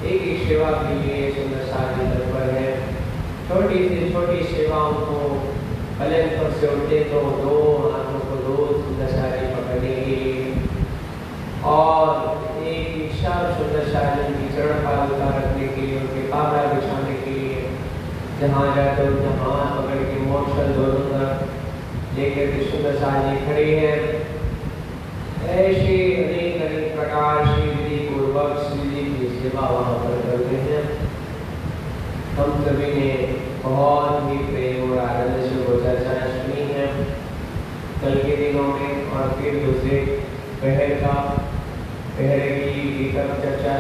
एक एक सेवा के लिए सुंदर साजी तत्पर है। छोटी से छोटी सेवाओं को पलंग पर से उठते तो दो हाथों को दो सुंदर साजी पकड़ने के लिए और एक इच्छा सुंदर साजी की चरण पादुका रखने के लिए, उनके पावड़ा बिछाने के लिए जहाँ जाते हो जहाँ पकड़ के मोक्षल दोनों तरफ लेकर के सुंदर साजी खड़े हैं। ऐसे अनेक अनेक प्रकार से विधि पूर्वक श्री जी की सेवा वहाँ पर करते हैं। हम सभी ने बहुत ही प्रेम और आनंद से वो चर्चा सुनी है कल के दिनों में, और फिर दूसरे पहर की गीता चर्चा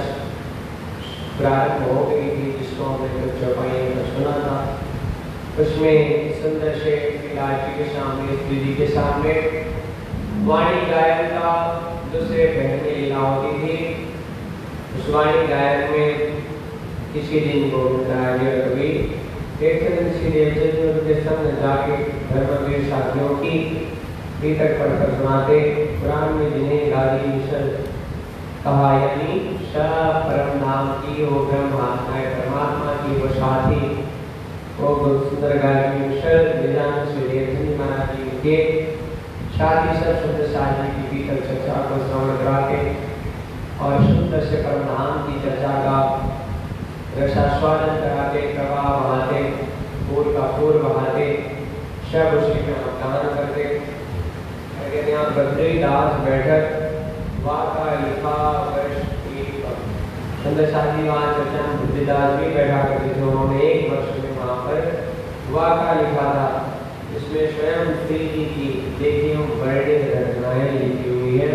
प्रारंभ हो गई थी, जिसको हमने चौपाई में सुना था। उसमें सुंदर से लाल जी के सामने, श्री जी के सामने वाणी गायन का दूसरे पहर में लीला होती थी। उस वाणी गायन में किसी दिन गोविंद राय जी कवि के संग जाके धर्मवीर साथियों की भीतर पढ़कर सुनाते। कुरान में जिन्हें गादी मिशल कहा, यानी सब परम नाम की वो ब्रह्मात्मा परमात्मा की वो साथी, वो सुंदर गादी मिशल निजान से महाराज जी के साथ ही सब सुंदर साजी की भीतर चर्चा को श्रवण कराते और सुंदर से परम धाम की चर्चा का रसास्वादन कराते, प्रवाह बहाते, पूर्व का पूर्व बहाते, सब उसी में अवधान करते। यहाँ बद्रीदास बैठक वाका लिखा वर्ष की सुंदर साजी वहाँ चर्चा में बद्रीदास भी बैठा करते थे। उन्होंने एक वर्ष में वहाँ पर वाका लिखा था, इसमें स्वयं श्री जी की देखिए बड़े रचनाएं लिखी हुई है।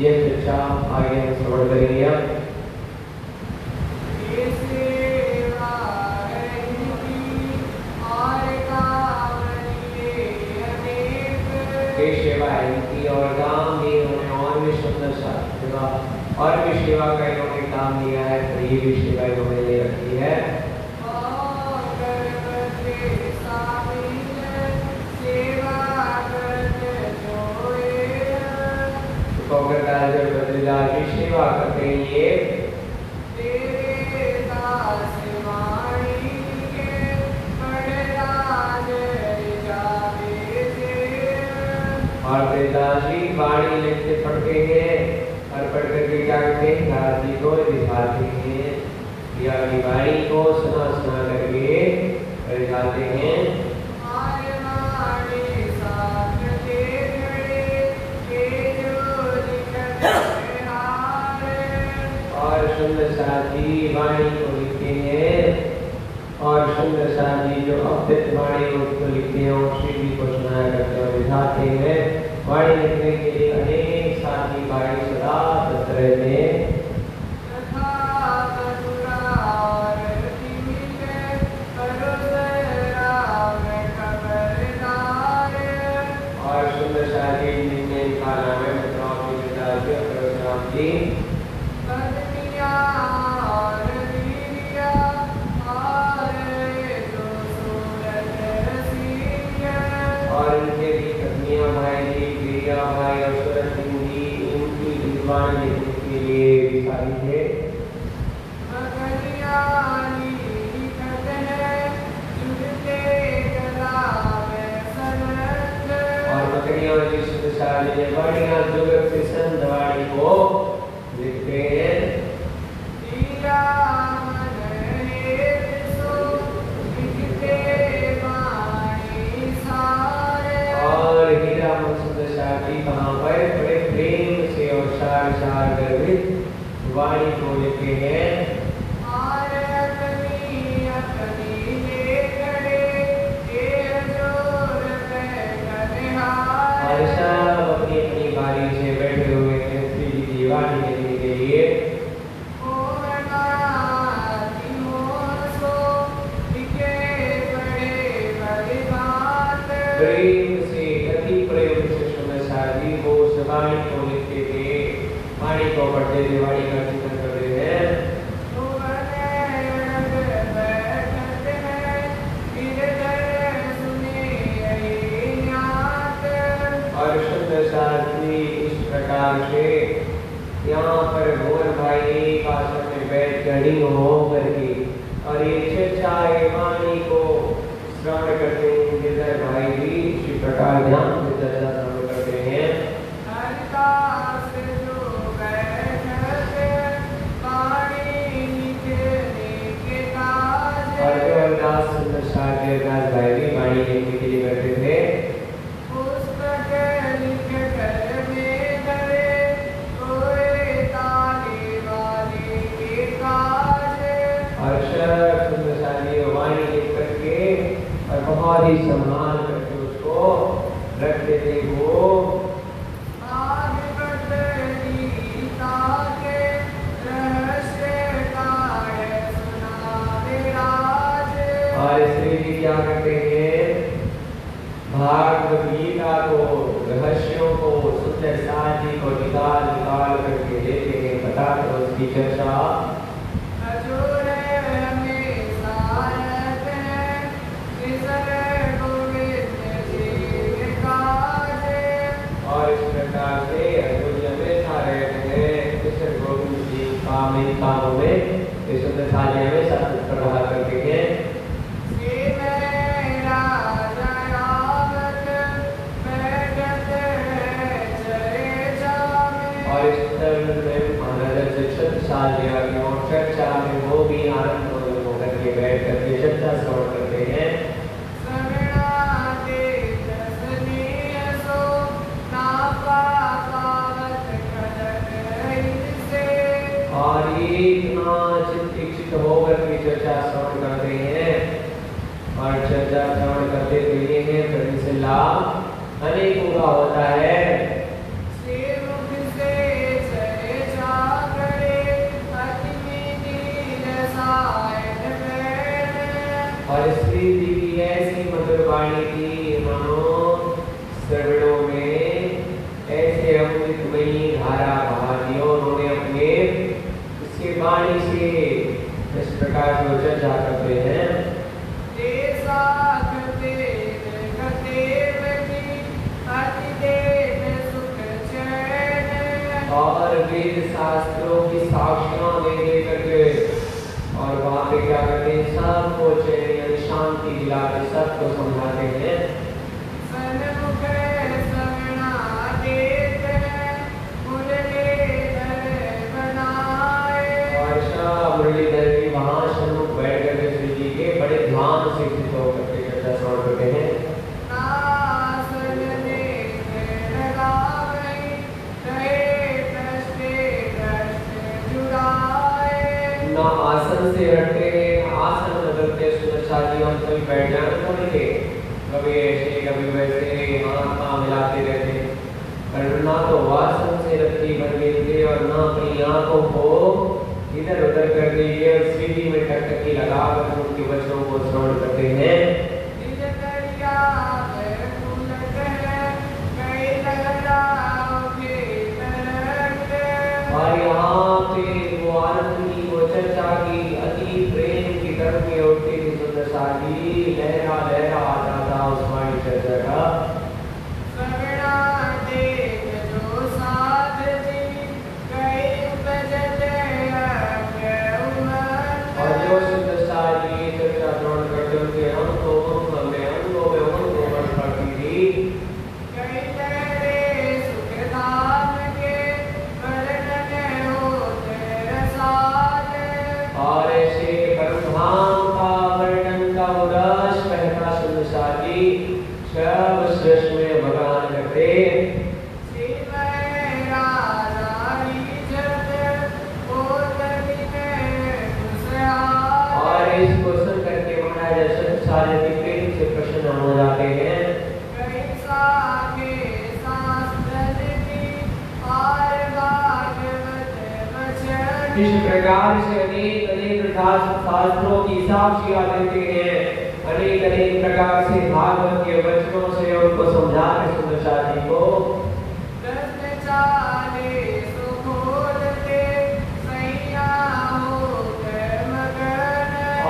ये चर्चा आगे हम श्रवण करेंगे। सेवा इनकी और काम भी इन्होंने और भी सुंदर सा सेवा और भी सेवा का इन्होंने काम लिया है, तो ये भी सेवा इन्होंने ले रखी है। बद्रीदास की सेवा करते ये और बद्रीदास जी वाणी लिखते पढ़ते हैं और पढ़ करके क्या करते हैं, दास जी को दिखाते हैं या वाणी को सुना सुना करके दिखाते हैं। सुंदर साजी वाणी को लिखते हैं और सुंदर साजी जो अवधित वाणी को लिखते हैं और श्री जी को सुनाया करते हैं और दिखाते हैं। वाणी लिखने के लिए अनेक साथी वाणी सदा तत्पर रहते हैं। और सुंदर साजी जिनमें इनका नाम है और इनके भी कन्या भाई जी, प्रिया भाई और सूरज सिंह जी, इनकी विद्वान लिखने के लिए विशाली है। और मकड़िया जी सुशाली ने बढ़िया जुगत से संधवाड़ी को लिखते हैं। और हीरा सुंदर साथी कहाँ पर बड़े प्रेम से और सार सार गर्भित वाणी को लिखते हैं। और सब अपनी अपनी बारी से बैठे हुए हैं श्री जी की वाणी लिखने के लिए। प्रेम से अति प्रेम से सुंदर साजी वो वाणी को लिखते थे, वाणी को पढ़ते थे, वाणी का चिंतन करते थे। और सुंदर साजी इस प्रकार से यहाँ पर भोर भाई एक आश्रम में बैठ अड़िंग हो करके और ये चर्चा ये वाणी को श्रवण करते हैं। गिरधर भाई भी इसी प्रकार ध्यान से चर्चा श्रवण करते हैं। और केवलदास सुंदर शाह भाई भी वाणी लिखने के लिए बैठे थे। बहुत ही सम्मान करके उसको रख देते वो और श्री जी क्या करते हैं भागवत गीता को रहस्यों को सुंदर साथ जी को निकाल निकाल करके देते हैं बताकर उसकी चर्चा कामों में इस साझे में सब प्रवाह करते हैं। और इस तरह में महाराज और चर्चा में वो भी आनंद होकर के बैठ करके चर्चा श्रवण करते हैं। और ये इतना चिंतित होकर के चर्चा श्रवण करते हैं और चर्चा श्रवण करते हुए हैं फिर से लाभ अनेकों का होता है। और श्री जी की ऐसी मधुर वाणी थी मानो श्रवणों में ऐसे अमृतमयी धारा बहा दी और उन्होंने अपने इसके वाणी से इस प्रकार से चर्चा करते हैं। और वेद शास्त्रों की साक्षियां दे करके और वहाँ पे क्या करते हैं सबको चैन यानी शांति दिला के सबको समझाते हैं। मुरलीधर की वहाँ सन्मुख बैठ करके श्री जी के बड़े ध्यान से स्थित होकर के चर्चा श्रवण करते हैं। ना आसन से हटते हैं आसन बदलते सुदर्शादी हम सभी बैठ जाना करेंगे कभी ऐसे कभी वैसे हाथ मिलाते रहते पर ना तो आसन से रखी बन गई और ना अपनी आंखों को इधर उधर कर दिए और सीढ़ी में टकटकी लगा कर उनके बच्चों को श्रवण करते हैं। और यहाँ पे वो आनंद की वो चर्चा की अति प्रेम की तरफ में उठती थी सुंदर शादी लहरा लहरा आता था उस वाणी चर्चा का। और जो सुंदर शादी चर्चा श्रवण करते उनके अंगों में वर्ष पड़ती थी। और ऐसे परमधाम का वर्णन का उदास कहता सुंदर शादी सब सृष्टि में भगवान करते। और इसको सुन करके महाराज सारे प्रेम से प्रसन्न हो जाते हैं। इस प्रकार से अनेक अनेक शास्त्रों की साक्षियां देते हैं अनेक अनेक प्रकार से भागवत के वचनों से उनको समझाते सुंदर शादी को।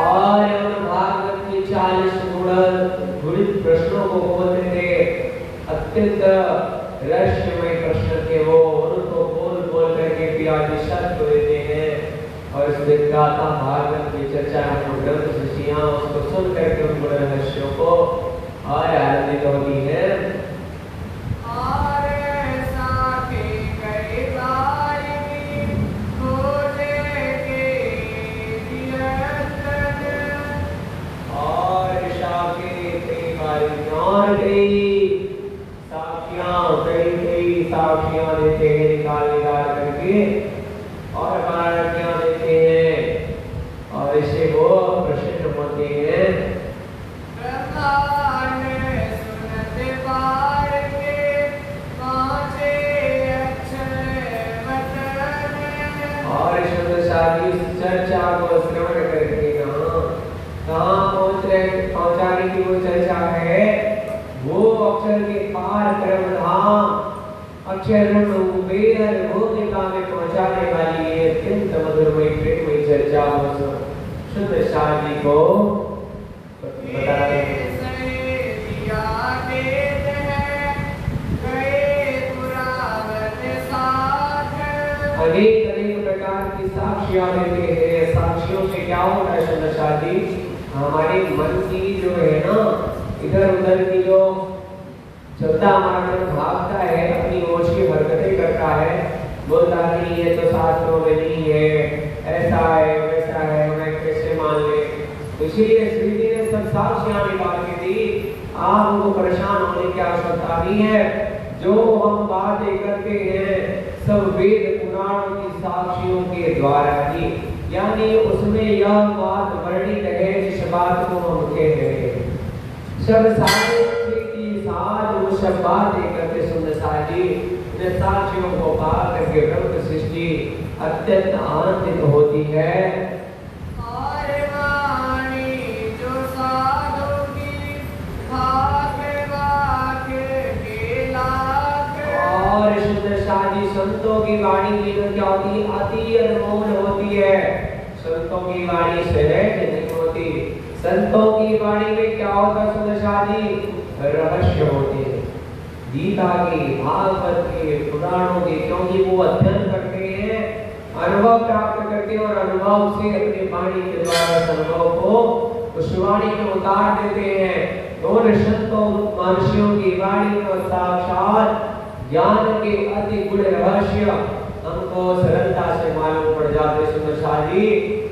और भागवत के 40 गुणित प्रश्नों को बोलते थे अत्यंत रहस्यमय प्रश्न थे वो उनको बोल बोल करके पियाजी शब्द देते हैं और इस विज्ञाता भागवत की चर्चा हम ग्रंथ शिष्यां उसको सुन करके उन गुण रहस्यों को और आनंदित होती है। साक्षियां देते हैं निकाल करके और बारातियां देते हैं और इससे वो प्रसन्न होते हैं। और शादी चर्चा को श्रवण करके कहाँ पहुंचाने की वो चर्चा है, वो अक्षर के पार क्रम धाम अक्षर भूमिका में पहुंचाने वाली ये अत्यंत मधुरमयी प्रेममयी चर्चा शुद्ध शादी को बताते हैं। अनेक अनेक प्रकार की साक्षियां देते हैं। साक्षियों से क्या होता है शुद्ध शादी? हमारे मन की जो है ना इधर उधर की जो चलता हमारा मन भागता है, अपनी ओर की हरकतें करता है, बोलता नहीं ये तो शास्त्रों में नहीं है, ऐसा है वैसा है, मैं कैसे मान ले। इसीलिए श्री जी ने सब साक्षियां निकाल के दी। आप उनको परेशान होने की आवश्यकता नहीं है। जो हम बातें करते हैं सब वेद पुराणों की साक्षियों के द्वारा ही, यानी उसमें यह बात वर्णित है जिस बात को हम कह रहे हैं। सब सारे वो सब बातें करते सुंदर साजी साक्षियों को पा करके ब्रह्म सृष्टि अत्यंत आनंदित होती है। और वाणी जो साधु की और शुद्ध साजी संतों की वाणी की क्या होती है? अति अनमोल होती है। संतों की वाणी सहज नहीं होती। संतों की वाणी में क्या होता है शुद्ध साजी? रहस्य होते हैं, गीता के, भागवत के, पुराणों के, क्योंकि वो अध्ययन करते हैं, अनुभव प्राप्त करते हैं और अनुभव से अपने वाणी के द्वारा अनुभव को उस वाणी में उतार देते हैं। और संतों मनुष्यों की वाणी में साक्षात ज्ञान के अति गुण रहस्य हमको सरलता से मालूम पड़ जाते। सुंदर शादी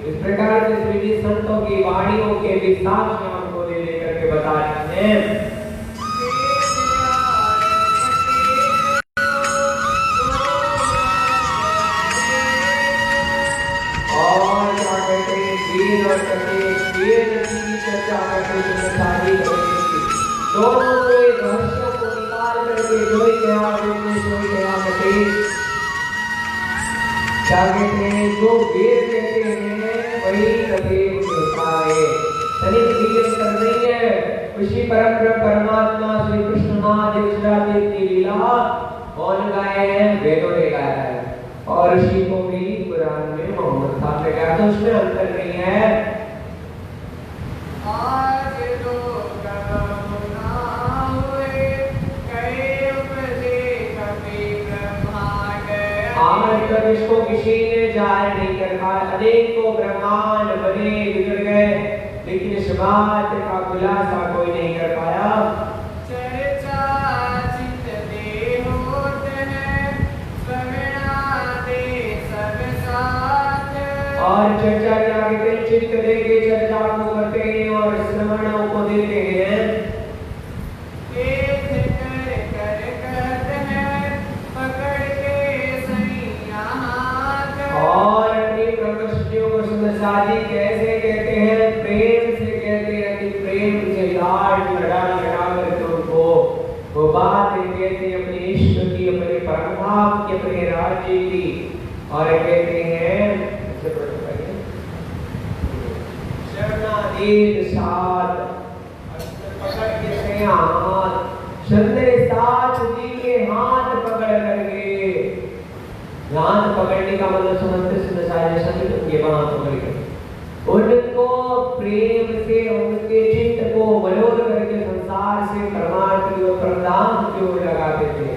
इस प्रकार से श्री जी संतों की वाणियों के भी साक्ष्य हमको दे करके बता रहे हैं। दोनों को एक रहस्यों को निकाल करके जोई गया क्या कहते हैं? जो वेद कहते हैं वही कबीर होता है। तनिक भी अंतर नहीं है। उसी परमात्मा श्री कृष्णनाथ की लीला कौन गाए हैं? वेदों ने गाया है। और उसी को भी कुरान में मोहम्मद साहब ने गाया, तो उसमें अंतर नहीं है। आज तो आज तक इसको किसी ने जाहिर नहीं कर पाया। अनेकों ब्रह्मांड बने बिगड़ गए, लेकिन इस बात का खुलासा कोई नहीं कर पाया। चर्चा चित्त दे होते हैं, श्रवणा दे सब साथ। और चर्चा क्या कहते हैं? चित्त दे के चर्चा को करते हैं और श्रवणों को देते हैं। शादी कैसे कहते हैं? प्रेम से कहते हैं कि प्रेम से लाड लड़ा करके उनको वो बात कहते हैं अपने इष्ट की, अपने परमात्मा की, अपने राज्य की। और कहते हैं शरणागत साथ पकड़ के हाथ, शरणे साथ जी के हाथ पकड़ करके। हाथ पकड़ने का मतलब समझते उनके वहां पकड़ उनको प्रेम से उनके चित्त को बलोद करके संसार से परमार्थ की ओर प्रदान की ओर लगाते थे।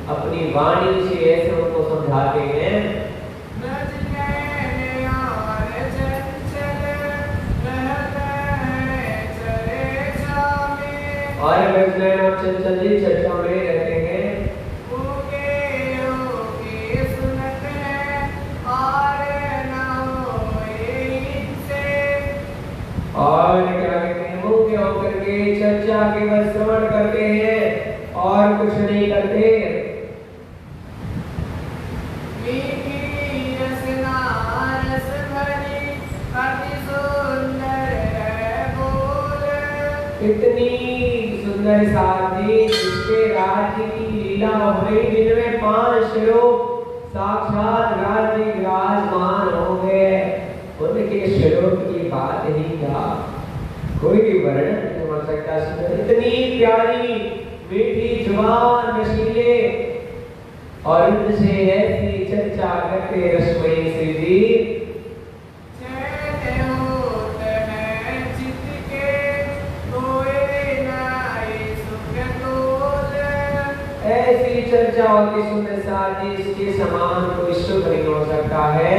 अपनी वाणी से ऐसे उनको समझाते हैं। और वैष्णव और चंचल जी चर्चा में रहते हैं। और क्या कहते हैं, मुख्य होकर के चर्चा केवल श्रवण करते हैं और कुछ नहीं करते। इतनी सुंदर साथी जिसके राज्य की लीला हुई, जिनमें 5 श्लोक साक्षात राज्य विराजमान हो गए, उनके श्लोक की बात ही क्या, कोई भी वर्णन नहीं हो सकता। इतनी प्यारी मीठी जुबान नशीले और उनसे ऐसी चर्चा करते रसमयी श्री जी। ऐसी चर्चा होती सुंदर साथी, इसके समान कोई सुख नहीं हो सकता है।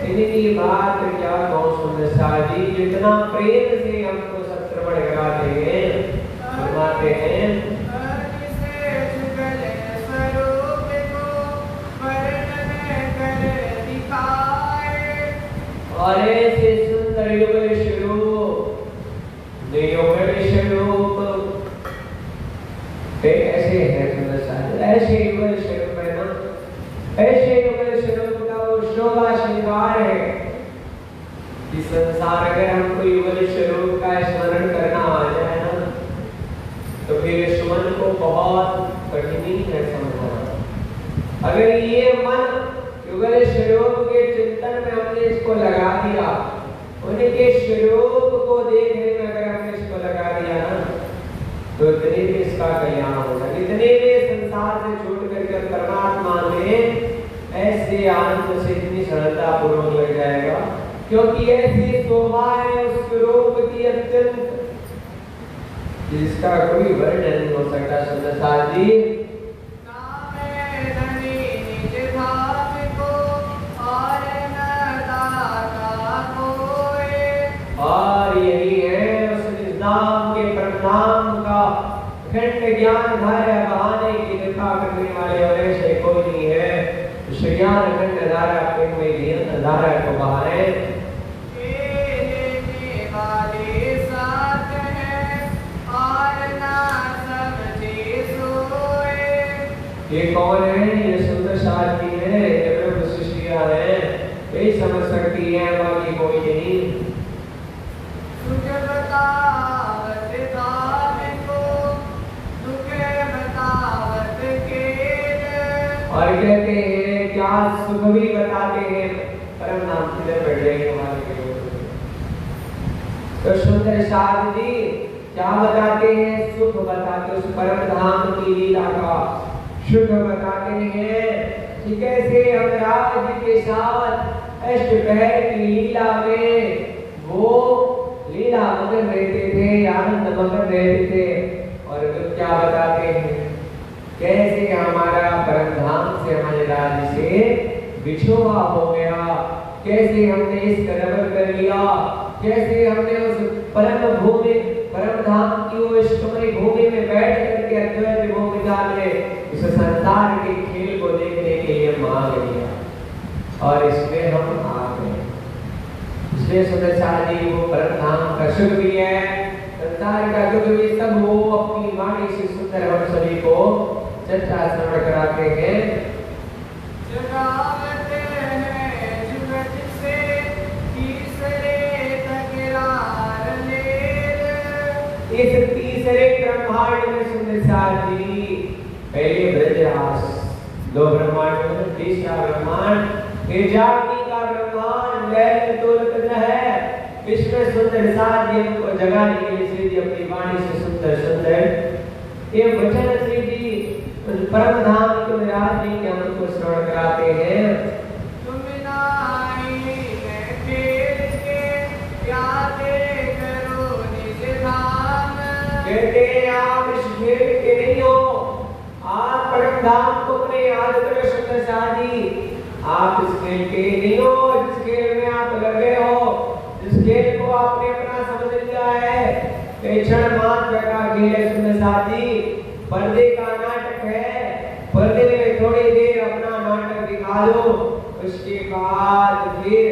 इनकी बात क्या कहूं सुंदर साथी, जितना प्रेम से हमको सब श्रवण कराते हैं, फरमाते हैं। और ऐसे सुंदर युगल स्वरूप, युगल स्वरूप ऐसे है सुंदर साथी, ऐसे युगल स्वरूप है ना, ऐसे युगल स्वरूप का वो शोभा श्रृंगार है कि संसार अगर हमको युगल स्वरूप का स्मरण करना आ जाए ना, तो फिर इस मन को बहुत कठिन है समझना। अगर ये मन युगल स्वरूप के चिंतन में हमने इसको लगा दिया, उनके स्वरूप को देखने में अगर हमने इसको लगा दिया ना, तो इतने में इसका कल्याण होगा, इतने में संसार से छूट करके परमात्मा में ऐसे आनंद से इतनी सरलता पूर्वक लग जाएगा, क्योंकि ऐसी शोभा है उस स्वरूप की अत्यंत, जिसका कोई वर्णन नहीं हो सकता। सुंदर साथी, और यही है उस निजाम के परिणाम का खंड ज्ञान धारा बहाने की कृपा करने वाले और ऐसे कोई नहीं है। उस ज्ञान खंड धारा पे कोई ज्ञान धारा को बहाने ये कौन है, ये सुंदर साथी है, ये प्रभु शिष्या है, यही समझ सकती है, बाकी कोई नहीं। और कहते हैं क्या सुख भी बताते हैं, परम नाम किधर बैठ जाएंगे हमारे के। तो सुंदर साथ जी क्या बताते हैं, सुख बताते, उस परम धाम की लीला का सुख बताते हैं कि कैसे हम राज के साथ अष्टपहर की लीला में वो लीला मगन रहते थे, आनंद मगन रहते थे। और तो क्या बताते हैं, कैसे हमारा परम धाम से, हमारे राज्य से बिछुआ हो गया, कैसे हमने इस रबर कर लिया, कैसे हमने उस परम भूमि, परम धाम की वो इष्टमय भूमि में बैठ करके अद्वैत भूमिका में इस संसार के खेल को देखने के लिए मांग लिया और इसमें हम आ गए। इसलिए सुंदरसाली वो परम धाम का सुख भी है, संसार का दुख भी, सब वो अपनी वाणी से सुंदर हम सभी को चर्चा श्रवण कराते हैं। जगावते हैं जुगत से तीसरे तकरार ले, इस तीसरे ब्रह्मांड में सुंदरसाली पहले ब्रजराज, दो ब्रह्मांड, तीसरा ब्रह्मांड ये जाति का ब्रह्मांड लैल तुलत है। इसमें सुंदर साध्य को जगाने के लिए श्री जी अपनी वाणी से सुंदर सुंदर ये वचन श्री जी परम धाम के विराजने के हमको श्रवण कराते हैं। तुम नाई में खेल के यादे करो निज धाम, कहते हैं आप इस खेल के नहीं हो, आप परम धाम को अपने याद करो सुंदर साधी, आप इस खेल के नहीं हो जिस खेल में आप लगे हो, जिस खेल को आपने अपना समझ लिया है। क्षण मात्र का खेल है सुंदर साथी, पर्दे का नाटक है। पर्दे में थोड़ी देर अपना नाटक दिखा लो, उसके बाद फिर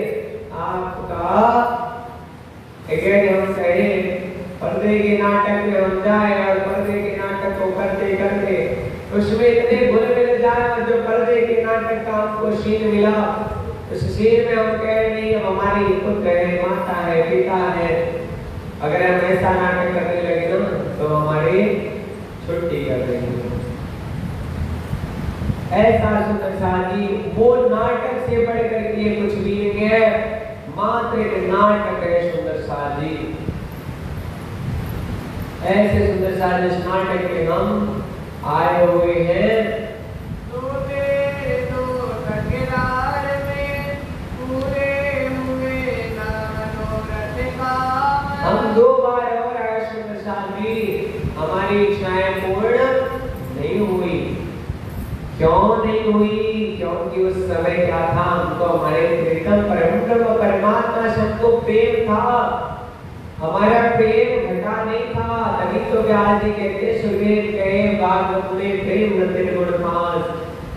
आपका हम कहे पर्दे के नाटक में हम जाए और पर्दे के नाटक को करते करते उसमें इतने घुल मिल जाए और जो पर्दे के नाटक का हमको सीन मिला, उस सीन में हम कहे नहीं अब हमारी पुत्र है, माता है, पिता है। अगर हम ऐसा नाटक करने लगे ना तो हमारी छुट्टी कर देंगे। ऐसा सुंदर साथी वो नाटक से बढ़ करके कुछ भी नहीं है, मात्र एक नाटक है सुंदर साथी। ऐसे सुंदर साथी इस नाटक में हम आए हुए हैं। हम 2 बार और आए सुंदर साथी, हमारी इच्छाएं पूर्ण नहीं हुई। क्यों नहीं हुई? क्योंकि उस समय क्या था, हमको हमारे प्रीतम परम परमात्मा से हमको प्रेम था, हमारा प्रेम घटा नहीं था। तभी तो व्यास जी कहते सुखदेव कहे भागवत में प्रेम नतिर गुण पास,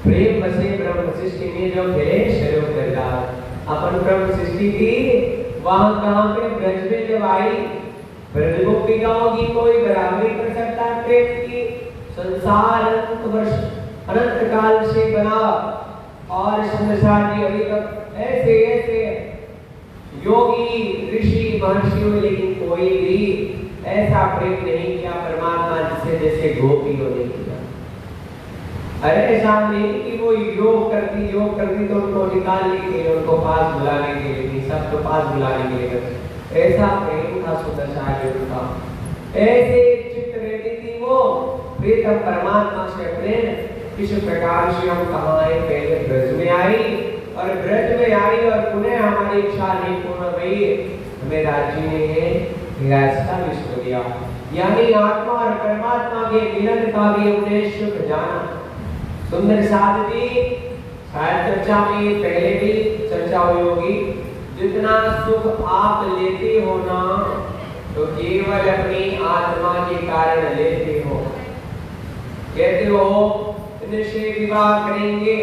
प्रेम बसे ब्रह्म सृष्टि में जो खेले शरीर करदार। अपन ब्रह्म सृष्टि की वहां कहां पे ब्रज में जब आई, ब्रज गोपिकाओं की कोई बराबरी कर सकता है प्रेम की? संसार अनंत वर्ष अनंत काल से बना और संसार जी अभी तक ऐसे ऐसे योगी ऋषि महर्षि हुए, लेकिन कोई भी ऐसा प्रेम नहीं किया परमात्मा जिसे जैसे गोपियों ने किया। अरे ऐसा नहीं कि वो योग करती तो उनको निकालने के लिए, उनको पास बुलाने के लिए नहीं, सबको पास बुलाने के लिए। ऐसा प्रेम था सुंदर सागर का, ऐसे चित्त रहती थी वो प्रीतम परमात्मा से अपने। इस प्रकार से हम कहाँ आए, पहले ब्रज में आई और ब्रज में आई और पुनः हमारी इच्छा नहीं पूर्ण हुई, हमें राज्य ने रास्ता विश्व दिया, यानी आत्मा और परमात्मा के मिलन का भी हमने सुख जाना। सुंदर साधवी शायद चर्चा में पहले भी चर्चा हुई होगी, जितना सुख आप लेते हो ना तो केवल अपनी आत्मा के कारण लेते हो। कहते हो इनसे विवाह करेंगे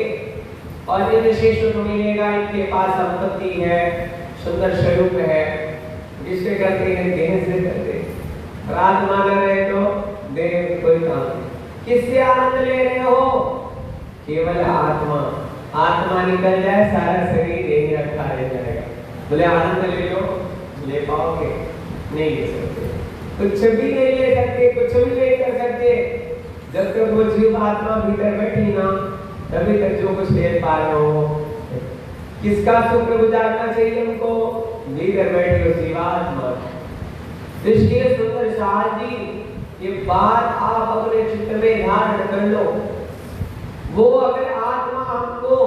और इनसे सुख मिलेगा, इनके पास संपत्ति है, सुंदर स्वरूप है, जिससे करते हैं देह से करते, आत्मा न रहे तो देह कोई काम। किससे आनंद ले रहे हो? केवल आत्मा। आत्मा निकल जाए सारा शरीर यही रखा रह जाएगा। बोले आनंद ले लो, ले पाओगे? नहीं ले सकते, कुछ भी नहीं ले सकते, कुछ भी नहीं कर सकते। जब तक वो जीव आत्मा भीतर बैठी ना, तभी तक जो कुछ ले पा रहे हो। किसका शुक्र गुजारना चाहिए हमको? भीतर बैठे हो जीवात्मा। इसलिए सुंदर साहब जी ये बात आप अपने चित्त में धारण कर लो। वो अगर आत्मा हमको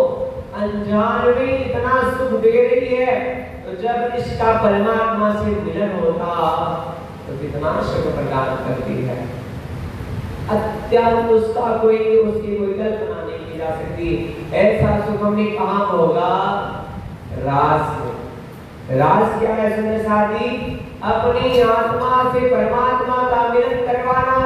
अनजान में इतना सुख दे रही है, तो जब इसका परमात्मा से मिलन होता तो कितना सुख प्रदान करती है। अत्यंत उसका उसकी कोई कल्पना नहीं की जा सकती। ऐसा सुख हमें कहाँ होगा? रास में। रास क्या है सुंदर साथी? अपनी आत्मा से परमात्मा का मिलन करवाना।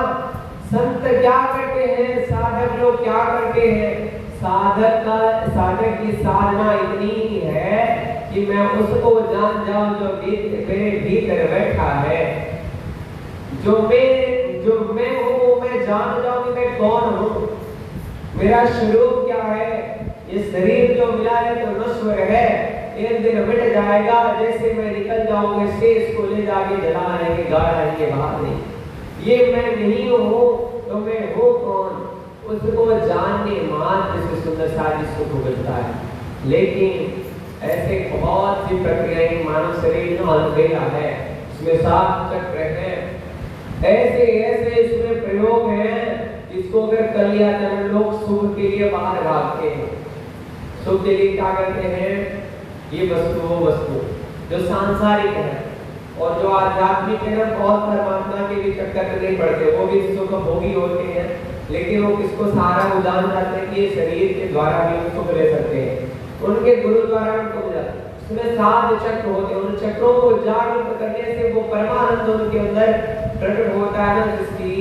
संत क्या करते हैं, साधक लोग क्या करते हैं? साधक की साधना इतनी है कि मैं उसको जान जाऊं जो मेरे भीतर बैठा है, जो मैं हूँ मैं जान जाऊं कि मैं कौन हूँ, मेरा स्वरूप क्या है। ये शरीर जो मिला है तो नश्वर है, एक दिन मिट जाएगा। जैसे मैं निकल जाऊंगा से इसको ले जाके जलाएंगे, गाड़ेंगे, बाहर नहीं। ये मैं नहीं हूँ तो मैं हूँ कौन, उसको जानने मात्र से सुंदर साथी सुख मिलता है। लेकिन ऐसे बहुत सी प्रक्रियाएं मानव शरीर में अलबेला है, इसमें 7 चक्र है, ऐसे ऐसे इसमें प्रयोग हैं। इसको अगर कर लिया तो लोग सुख के लिए बाहर भागते हैं। सुख के लिए क्या करते हैं? ये वस्तु वो वस्तु जो सांसारिक है और जो आध्यात्मिक है ना, बहुत परमात्मा के भी चक्कर में नहीं पड़ते, वो भी सुख भोगी होते हैं। लेकिन वो किसको सहारा उदान जाते हैं कि ये शरीर के द्वारा भी सुख ले सकते हैं। उनके गुरु द्वारा उनको मिला। उसमें 7 चक्र होते हैं, उन चक्रों को जागरूक करने से वो परमानंद उनके अंदर प्रकट होता है ना, जिसकी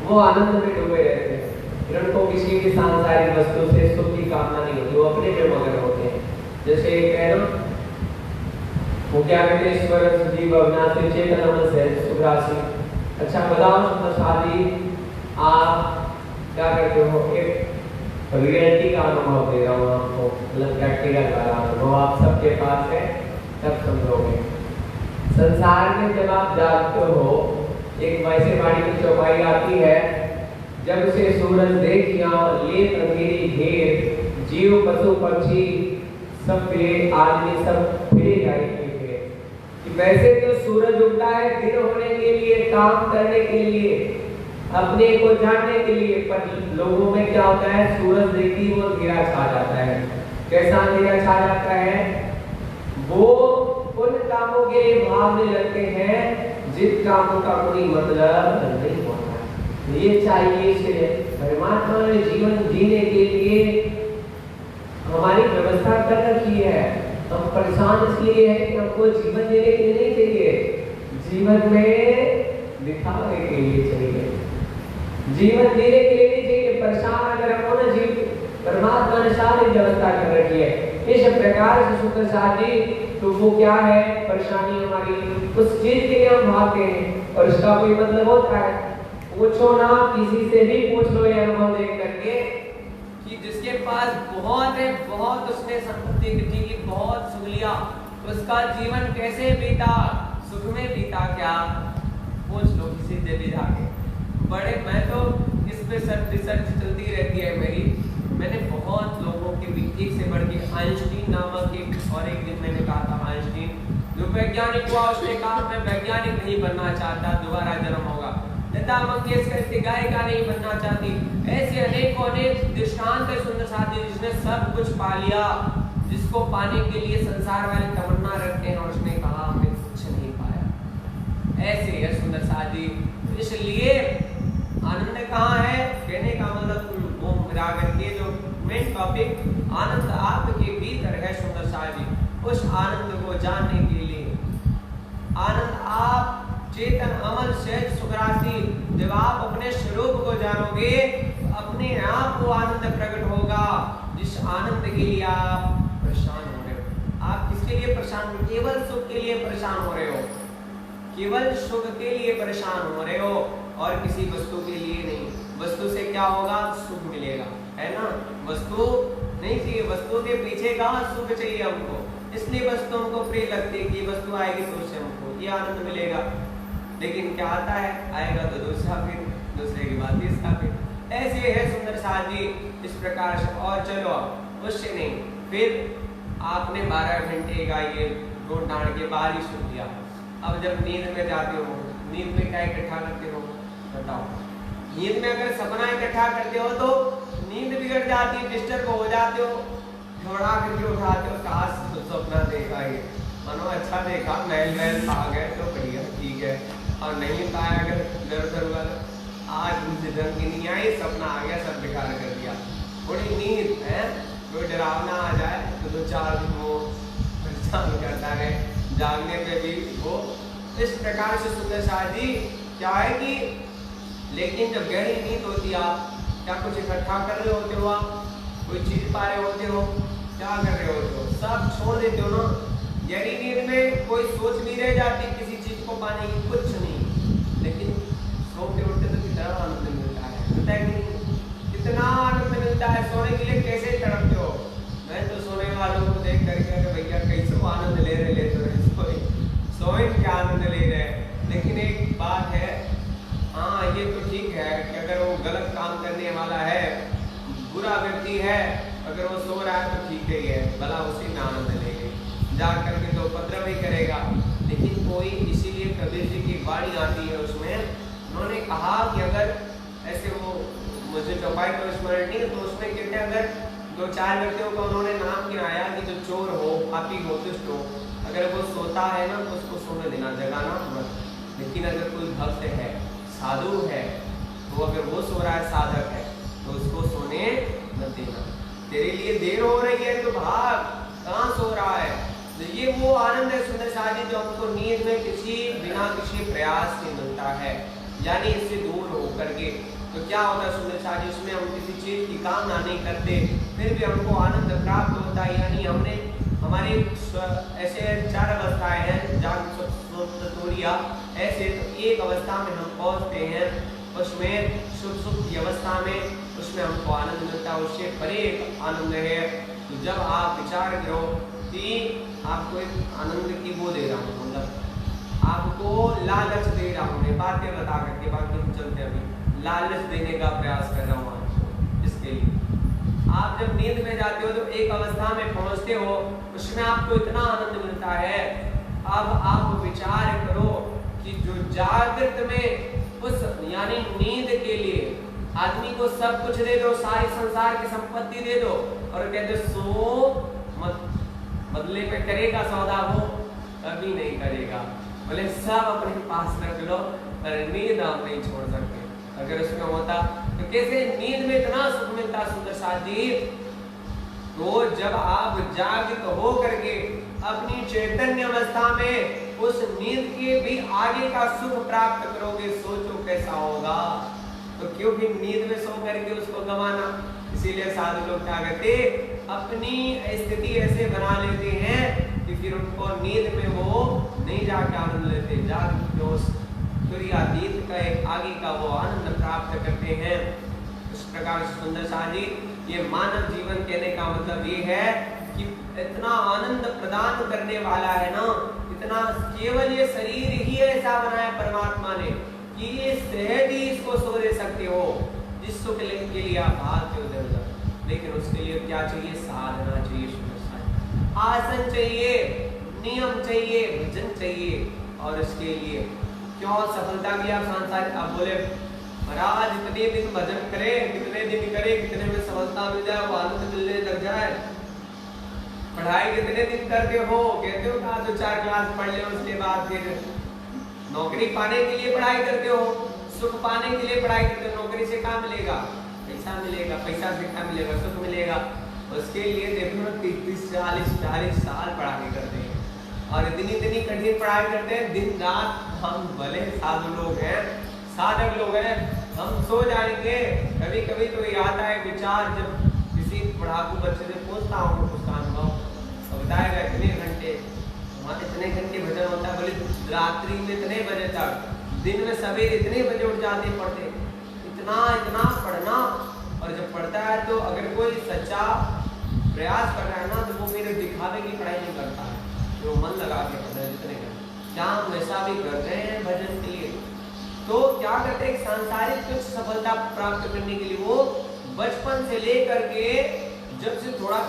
वो आनंद में डूबे रहते हैं। फिर उनको किसी भी सांसारिक वस्तु से सुख की कामना नहीं होती, वो अपने में मगन होते हैं। जैसे कह लो वो क्या कहते हैं, ईश्वर जीव अविनाशी चेतन अमन से सुखराशि। अच्छा बताओ सुंदर शादी, आप क्या करते हो? एक रियलिटी का अनुभव दे रहा हूँ आपको, मतलब प्रैक्टिकल वाला अनुभव आप सबके पास है, सब समझोगे। संसार में जब आप जागते हो, एक वैसे वाणी की चौपाई आती है, जब से सूरज देखिया लेत अंधेरी घेर, जीव पशु पक्षी सब फिरे, आदमी सब फिरे जाएंगे। कि वैसे तो सूरज उगता है दिन होने के लिए, काम करने के लिए, अपने को जानने के लिए, पर लोगों में क्या होता है, सूरज देखती वो अंधेरा छा जाता है। कैसा अंधेरा छा जाता है? वो उन कामों के लिए भागने लगते हैं जिन कामों का कोई मतलब नहीं होता। ये चाहिए से परमात्मा ने जीवन जीने के लिए हमारी व्यवस्था कर रखी है। हम परेशान इसलिए है कि हमको जीवन जीने के लिए नहीं चाहिए, जीवन में दिखावे के लिए चाहिए, जीवन जीने के लिए नहीं चाहिए। परेशान अगर हम होना जीव, परमात्मा ने सारी व्यवस्था कर रखी है। इस प्रकार से सुंदर साथी, तो वो क्या है परेशानी हमारी, उस चीज के लिए हम भागते हैं और उसका कोई मतलब होता है। पूछो ना, किसी से भी पूछ लो ये अनुभव देख करके कि जिसके पास बहुत है, बहुत उसने संपत्ति इकट्ठी की, बहुत सुख लिया, उसका जीवन कैसे बीता, सुख में बीता क्या? पूछ लो किसी से भी जाके। बड़े मैं तो इस पे रिसर्च चलती रहती है मेरी, मैंने बहुत लोगों के भी एक से बढ़ के आइंस्टीन नामक एक, और एक दिन मैंने कहा था आइंस्टीन जो वैज्ञानिक हुआ, उसने कहा मैं वैज्ञानिक नहीं बनना चाहता, दोबारा जन्म होगा। लता मंगेशकर की गायिका नहीं बनना चाहती। ऐसे अनेकों अनेक दृष्टांत है सुंदर साथी, जिसने सब कुछ पा लिया, जिसको पाने के लिए संसार वाले तमन्ना रखते हैं, और उसने कहा मैं कुछ नहीं पाया। ऐसे है सुंदर साथी। इसलिए आनंद कहाँ है? कहने का मतलब वो मिलाकर के जो मेन टॉपिक आनंद आपके भीतर है सुंदर साथी। उस आनंद को जानने के लिए, आनंद आप चेतन अमल सहज सुखराशि, जब आप अपने स्वरूप को जानोगे अपने आप वो आनंद प्रकट होगा, जिस आनंद के लिए आप परेशान हो रहे हो। आप किसके लिए परेशान हो? केवल सुख के लिए परेशान हो रहे हो, केवल सुख के लिए परेशान हो रहे हो और किसी वस्तु के लिए नहीं। वस्तु से क्या होगा? सुख मिलेगा, है ना? वस्तु नहीं चाहिए, वस्तु के पीछे का सुख चाहिए हमको, इसलिए वस्तु हमको प्रिय लगती है कि वस्तु आएगी तो उससे हमको ये आनंद मिलेगा। लेकिन क्या आता है? आएगा तो दूसरा, फिर दूसरे के बाद तीसरा, फिर ऐसे है सुंदर साथी इस प्रकार से। और चलो उससे नहीं, फिर आपने 12 घंटे का ये रोड डांड के बाद ही सुन लिया। अब जब नींद में जाते हो, नींद में क्या इकट्ठा करते हो बताओ? नींद में अगर सपना इकट्ठा करते हो तो नींद बिगड़ जाती है, डिस्टर्ब हो जाते हो, घबरा करके उठाते हो, काश सपना देखा ये, मनो अच्छा देखा, महल महल आ गए तो बढ़िया ठीक है, और नहीं पाया अगर दर दर वाला, आज मुझे ढंग की नहीं आई, सपना आ गया, सब बेकार कर दिया। थोड़ी नींद है, कोई डरावना आ जाए तो 2-4 दिन वो परेशान करता है, जागने पे भी वो इस प्रकार से सुंदर साथी क्या है कि, लेकिन जब गहरी नींद होती है, आप क्या कुछ इकट्ठा कर रहे होते हो, आप कोई चीज पा रहे होते हो, क्या कर रहे होते हो, सब छोड़ देते हो ना। गहरी नींद में कोई सोच नहीं रह जाती किसी चीज को पाने की, कुछ नहीं, लेकिन सोते उठते तो कितना आनंद मिलता है, पता है कि कितना आनंद मिलता है। सोने के लिए कैसे तड़पते हो? मैं तो सोने वालों को देख करके भैया कैसे आनंद ले रहे, सोए क्या आनंद ले रहे। लेकिन एक बात है, हाँ ये तो ठीक है कि अगर वो गलत काम करने वाला है, बुरा व्यक्ति है, अगर वो सो रहा है तो ठीक ही है, भला उसी में आनंद लेंगे, जा करके तो उपद्रव ही करेगा। लेकिन कोई, इसीलिए कबीर जी की वाणी आती है, उसमें उन्होंने कहा कि अगर ऐसे वो, मुझे चौपाई को स्मरण नहीं है, तो उसमें कहते हैं अगर 2-4 व्यक्तियों का उन्होंने नाम गिनाया कि जो चोर हो, पापी हो, दुष्ट हो, अगर वो सोता है ना तो उसको सोने देना, जगाना मत। लेकिन अगर कोई भक्त है, साधु है, तो अगर वो सो रहा है, साधक है, तो उसको सोने न देना। तेरे लिए देर हो रही है तो भाग, सो रहा है। तो ये वो आनंद है सुंदर साजी जो हमको नींद में बिना किसी प्रयास के मिलता है, यानी इससे दूर होकर के। तो क्या होता है सुंदर साजी, उसमें हम किसी चीज की कामना नहीं करते, फिर भी हमको आनंद प्राप्त होता है। यानी हमने हमारी ऐसे 4 अवस्थाएं हैं, जाग तुरिया, ऐसे तो एक अवस्था में हम पहुंचते हैं, उसमें सुख की अवस्था में, उसमें हमको आनंद मिलता है, उससे परे एक आनंद है। तो जब आप विचार करो कि आपको एक आनंद की वो दे रहा हूँ, मतलब आपको लालच दे रहा हूँ, बातें बता करके, बाकी हम चलते हैं, अभी लालच देने का प्रयास कर रहा हूँ आपको। इसके लिए आप जब नींद में जाते हो तो एक अवस्था में पहुंचते हो, उसमें आपको इतना आनंद मिलता है। अब आप विचार करो कि जो जागृत में उस यानी नींद के लिए आदमी को सब कुछ दे दो, सारी संसार की संपत्ति दे दो और कहते सो मत, बदले पे करेगा सौदा, वो कभी नहीं करेगा। बोले सब अपने पास रख लो, पर नींद आप नहीं छोड़ सकते। अगर उसमें होता तो कैसे नींद में इतना सुख मिलता सुंदर साथ जी। तो जब आप जागृत हो करके अपनी चैतन्य अवस्था में उस नींद के भी आगे का सुख प्राप्त करोगे, सोचो कैसा होगा। तो क्योंकि नींद में सो करके उसको गंवाना, इसीलिए साधु लोग क्या करते, अपनी स्थिति ऐसे बना लेते हैं कि फिर उनको नींद में वो नहीं जाके आनंद लेते, जागृत तुरीयातीत का एक आगे का वो आनंद प्राप्त करते हैं। इस प्रकार से सुंदर साथ जी, ये मानव जीवन कहने का मतलब ये है कि इतना आनंद प्रदान करने वाला है ना, इतना, केवल ये शरीर ही ऐसा बनाया परमात्मा ने कि ये सहज ही इसको सो दे सकते हो, जिस सुख के लिए आप भागते हो इधर उधर। लेकिन उसके लिए क्या चाहिए, साधना चाहिए सुंदर साथ, आसन चाहिए, नियम चाहिए, भजन चाहिए। और इसके लिए क्यों सफलता की आप सांसारिक, आप बोले महाराज इतने दिन भजन करे, कितने दिन करे, कितने में सफलता मिल जाए, वो आनंद मिलने लग जाए। पढ़ाई कितने दिन करते हो, कहते हो कहा 2-4 क्लास पढ़ ले, उसके बाद फिर नौकरी पाने के लिए पढ़ाई करते हो, सुख पाने के लिए पढ़ाई करते हो। नौकरी से क्या मिलेगा, पैसा मिलेगा, पैसा से क्या मिलेगा, सुख मिलेगा। उसके लिए देखो 30-40 साल पढ़ाई करते हैं और इतनी कठिन पढ़ाई करते हैं दिन रात। हम भले साधु लोग हैं, साधक लोग हैं, हम सो जाएंगे। कभी कभी तो ये आता है विचार, जब किसी पढ़ाकू बच्चे से पूछता हूँ उसका अनुभव, तो बताएगा इतने घंटे, हमारे इतने घंटे भजन होता है। बोले रात्रि में इतने बजे तक, दिन में सवेरे इतने बजे उठ जाते पढ़ते, इतना पढ़ना। और जब पढ़ता है तो अगर कोई सच्चा प्रयास कर रहा है ना, तो वो मेरे दिखावे की पढ़ाई नहीं करता है, जो मन लगा के पढ़ रहे हैं जितने घंटे। क्या हम ऐसा भी कर रहे हैं भजन के लिए? तो क्या करते हैं, सांसारिक कुछ सफलता प्राप्त करने के लिए वो बचपन से लेकर के जब से थोड़ा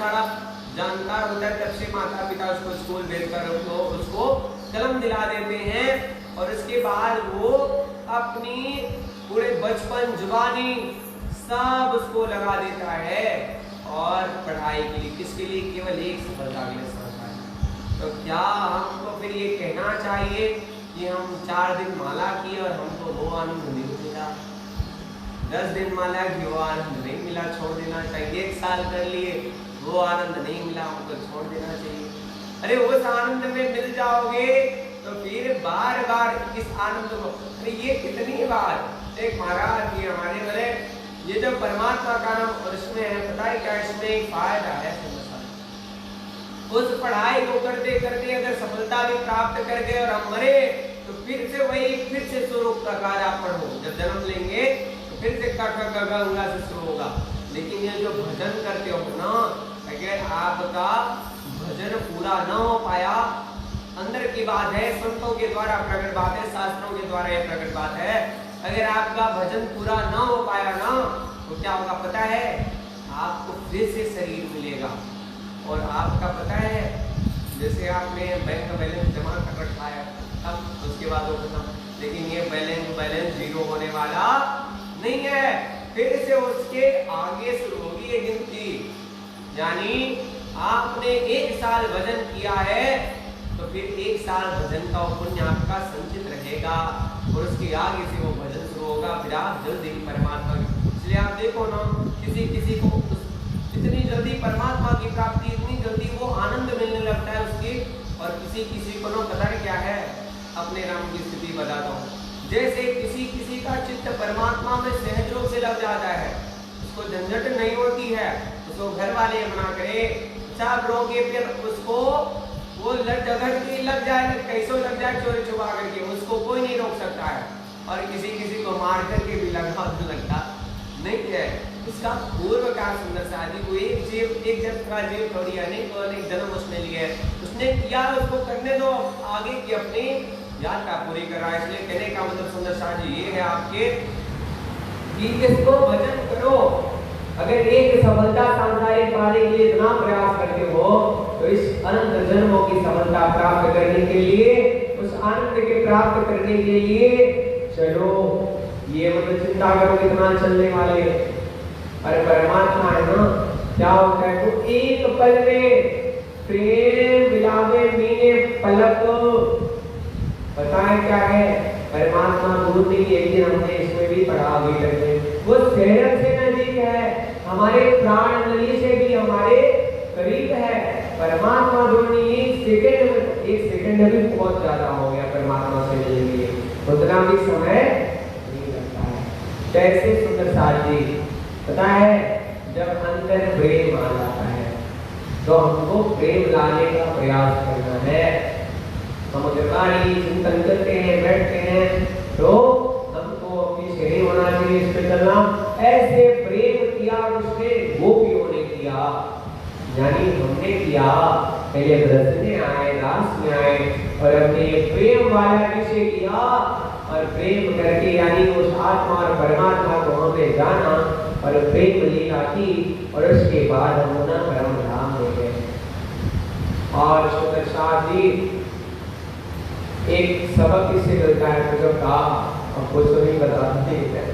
जानकार होता है तब से माता पिता उसको स्कूल भेजकर उसको कलम दिला देते हैं। और इसके बाद वो अपनी पूरे बचपन जुबानी सब उसको लगा देता है और पढ़ाई के लिए, किसके लिए, केवल एक सफलता के लिए। तो क्या हमको फिर ये कहना चाहिए कि हम 4 दिन माला किए और हमको वो आनंद नहीं मिला, 10 दिन माला की वो आनंद नहीं मिला, छोड़ देना चाहिए। 1 साल कर लिए वो आनंद नहीं मिला, हमको छोड़ देना चाहिए। अरे उस आनंद में मिल जाओगे तो फिर बार बार इस आनंद को, अरे ये कितनी बार, एक महाराज जी हमारे बोले ये जो परमात्मा का नाम और इसमें है, पता है क्या, इसमें एक फायदा है। उस पढ़ाई को करते करते अगर सफलता भी प्राप्त कर गए और हम मरे तो फिर से वही, फिर से शुरू प्रकार आप पढ़ो। जब जन्म लेंगे तो फिर से गंगा से शुरू होगा। लेकिन ये जो भजन करते हो ना, अगर आपका भजन पूरा न हो पाया, अंदर की बात है, संतों के द्वारा प्रकट बात है, शास्त्रों के द्वारा यह प्रकट बात है, अगर आपका भजन पूरा न हो पाया ना, तो क्या होगा पता है, आपको फिर से शरीर मिलेगा। और आपका पता है, जैसे आपने बैंक का बैलेंस जमा कर रखा है, अब उसके बाद वो खत्म, लेकिन ये बैलेंस जीरो होने वाला नहीं है, फिर से उसके आगे शुरू होगी ये गिनती। यानी आपने 1 साल भजन किया है तो फिर 1 साल भजन का पुण्य आपका संचित रहेगा और उसके आगे से वो भजन शुरू होगा, फिर आप जल्दी परमात्मा। इसलिए आप देखो ना, किसी को इतनी जल्दी परमात्मा की प्राप्ति, इतनी जल्दी वो आनंद मिलने होती है उसको घर वाले मना करे, सब रोके, फिर उसको वो झगड़ लग जाए, कैसो लग जाए चोरी छुपा करके, उसको कोई नहीं रोक सकता है। और किसी किसी को मार करके भी लगता नहीं है। इसका पूर्व का सुंदर शादी को एक जब का जेब थोड़ी अनेक जन्म उसने लिए, उसने किया, उसको करने दो, आगे की अपनी याद का पूरी कर रहा है। इसलिए कहने का मतलब सुंदर शादी ये है आपके कि इसको भजन करो। अगर एक सफलता सांसारिक पाने के लिए इतना प्रयास करते हो तो इस अनंत जन्मों की सफलता प्राप्त करने के लिए, उस आनंद के प्राप्त करने के लिए चलो, ये मतलब चिंता करो कितना चलने वाले। अरे परमात्मा है ना, क्या होता है तो एक पल में प्रेम मिलावे मीने पलक, पता है क्या है परमात्मा दूर नहीं, एक दिन हमने इसमें भी पढ़ा आगे करके, वो शहर से नजदीक है, हमारे प्राण नली से भी हमारे करीब है। परमात्मा दूर नहीं, एक सेकंड भी बहुत ज्यादा हो गया परमात्मा से मिलने के लिए, उतना भी समय नहीं लगता है। कैसे सुंदर साथ जी पता है, जब अंदर प्रेम आ जाता है तो हमको प्रेम लाने का प्रयास करना है। हम जगाड़ी चिंतन करते हैं, बैठते हैं, तो हमको अपनी श्रेणी होना चाहिए, इस पे चलना। ऐसे प्रेम किया उसने, गोपियों ने किया, यानी हमने किया, पहले व्रत में आए, रास में आए, और अपने प्रेम वाला विषय किया, और प्रेम करके यानी उस आत्मा और परमात्मा को हमें जाना और प्रेम लीला की, और उसके बाद हम उन्हें परम धाम हो गए। और सुंदर साथ जी एक सबक इससे मिलता है, मुझे कहा आपको तो नहीं बताते हैं,